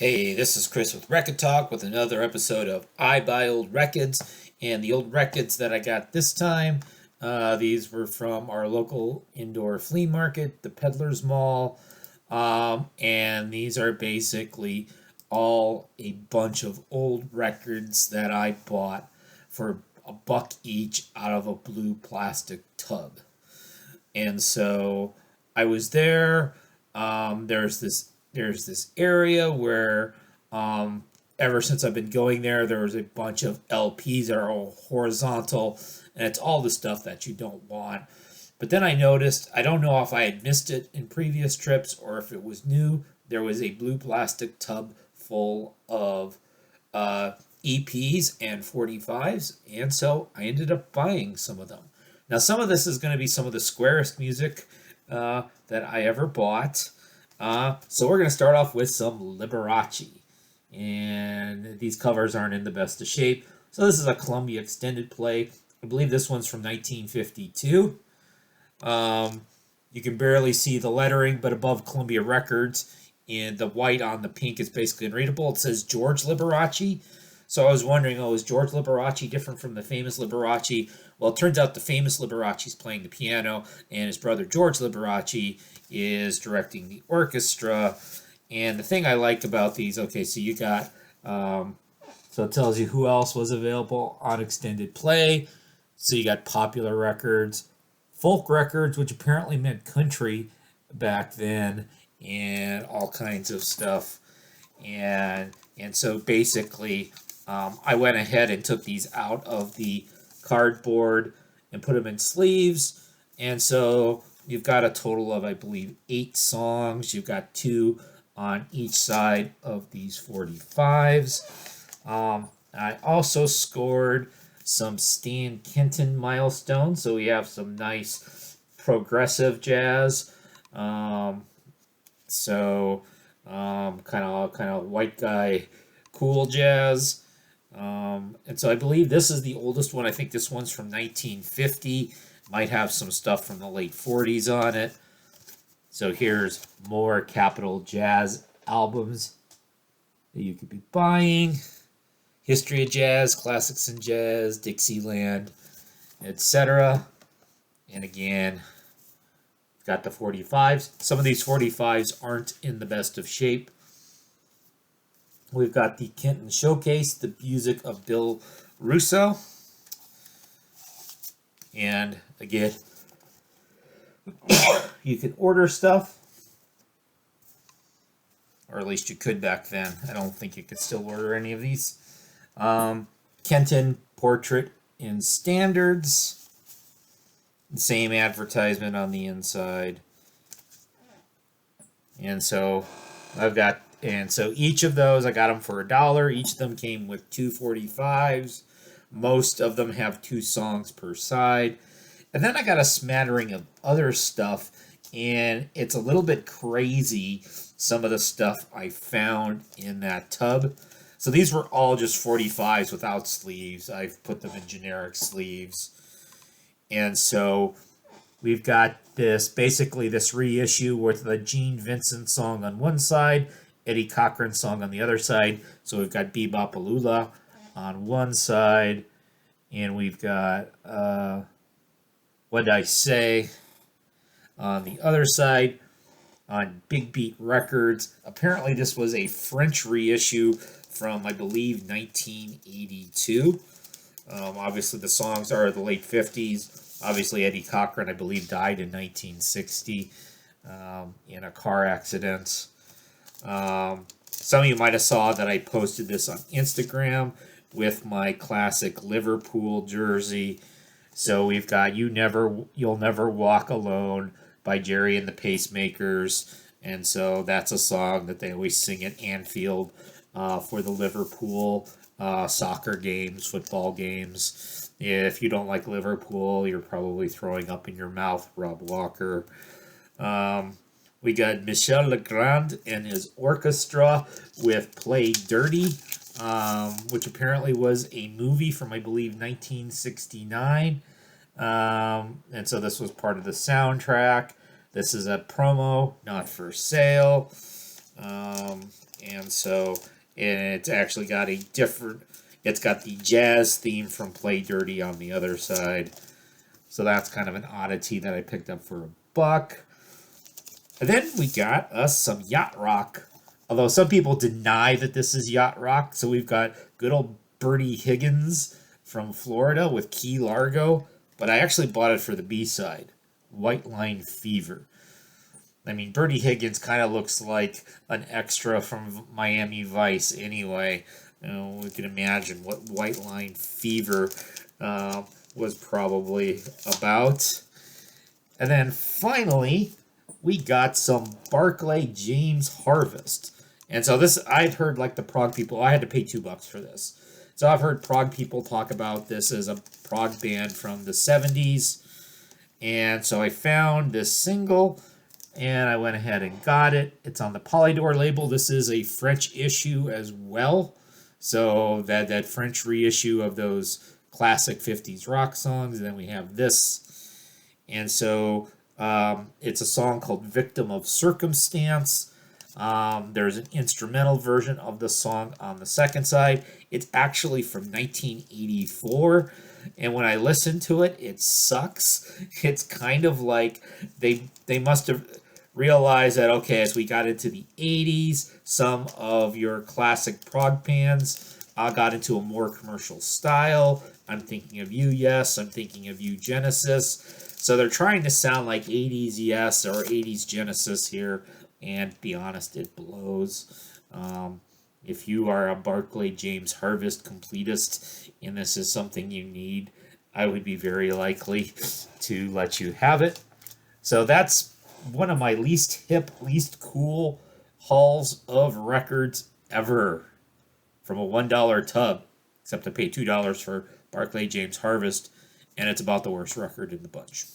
Hey, this is Chris with Rekkid Talk with another episode of I Buy Old Rekkids. And the old Rekkids that I got this time, these were from our local indoor flea market, the Peddler's Mall. And these are basically all a bunch of old records that I bought for a buck each out of a blue plastic tub. And so I was there. There's this area where ever since I've been going there, there was a bunch of LPs that are all horizontal, and it's all the stuff that you don't want. But then I noticed, I don't know if I had missed it in previous trips or if it was new, there was a blue plastic tub full of EPs and 45s, and so I ended up buying some of them. Now, some of this is going to be some of the squarest music that I ever bought. So we're going to start off with some Liberace. And these covers aren't in the best of shape. So this is a Columbia extended play. I believe this one's from 1952. You can barely see the lettering, but above Columbia Records, and the white on the pink is basically unreadable. It says George Liberace. So I was wondering, is George Liberace different from the famous Liberace? Well, it turns out the famous Liberace is playing the piano, and his brother George Liberace is directing the orchestra. And the thing I liked about these, okay, so you got, so it tells you who else was available on extended play. So you got popular records, folk records, which apparently meant country back then, and all kinds of stuff. And so basically, I went ahead and took these out of the cardboard and put them in sleeves. And so you've got a total of, I believe, 8 songs. You've got 2 on each side of these 45s. I also scored some Stan Kenton milestones. So we have some nice progressive jazz. Kind of white guy cool jazz. And so I believe this is the oldest one. I think this one's from 1950. Might have some stuff from the late 40s on it. So here's more Capitol Jazz albums that you could be buying. History of Jazz, Classics in Jazz, Dixieland, etc. And again, got the 45s. Some of these 45s aren't in the best of shape. We've got the Kenton Showcase, the music of Bill Russo. And again, you can order stuff, or at least you could back then. I don't think you could still order any of these. Kenton Portrait in Standards. Same advertisement on the inside. And so each of those, I got them for $1. Each of them came with 2 45s. Most of them have 2 songs per side. And then I got a smattering of other stuff, and it's a little bit crazy, some of the stuff I found in that tub. So these were all just 45s without sleeves. I've put them in generic sleeves. And so we've got this reissue with the Gene Vincent song on one side, Eddie Cochran song on the other side. So we've got Bebop on one side, and we've got What'd I Say on the other side on Big Beat Records. Apparently this was a French reissue from, I believe, 1982. Obviously the songs are the late 50s. Obviously Eddie Cochran, I believe, died in 1960 in a car accident. Some of you might have saw that I posted this on Instagram with my classic Liverpool jersey. So we've got You'll Never Walk Alone by Jerry and the Pacemakers. And so that's a song that they always sing at Anfield for the Liverpool soccer games, football games. If you don't like Liverpool, you're probably throwing up in your mouth, Rob Walker. We got Michel Legrand and his orchestra with Play Dirty, which apparently was a movie from, I believe, 1969. And so this was part of the soundtrack. This is a promo, not for sale. And so it's actually got a different, it's got the jazz theme from Play Dirty on the other side. So that's kind of an oddity that I picked up for $1. And then we got us some yacht rock. Although some people deny that this is yacht rock. So we've got good old Bertie Higgins from Florida with Key Largo. But I actually bought it for the B-side, White Line Fever. I mean, Bertie Higgins kind of looks like an extra from Miami Vice anyway. We can imagine what White Line Fever was probably about. And then finally, we got some Barclay James Harvest. And so this, I've heard like the prog people, I had to pay $2 for this. So I've heard prog people talk about this as a prog band from the 70s. And so I found this single, and I went ahead and got it. It's on the Polydor label. This is a French issue as well. So that French reissue of those classic 50s rock songs. And then we have this. And so it's a song called Victim of Circumstance. There's an instrumental version of the song on the second side. It's actually from 1984. And when I listen to it, it sucks. It's kind of like they must have realized that, okay, as we got into the 80s, some of your classic prog bands got into a more commercial style. I'm thinking of you, Yes. I'm thinking of you, Genesis. So they're trying to sound like 80s Yes or 80s Genesis here. And be honest, it blows. If you are a Barclay James Harvest completist and this is something you need, I would be very likely to let you have it. So that's one of my least hip, least cool hauls of records ever from a $1 tub, except I paid $2 for Barclay James Harvest, and it's about the worst record in the bunch.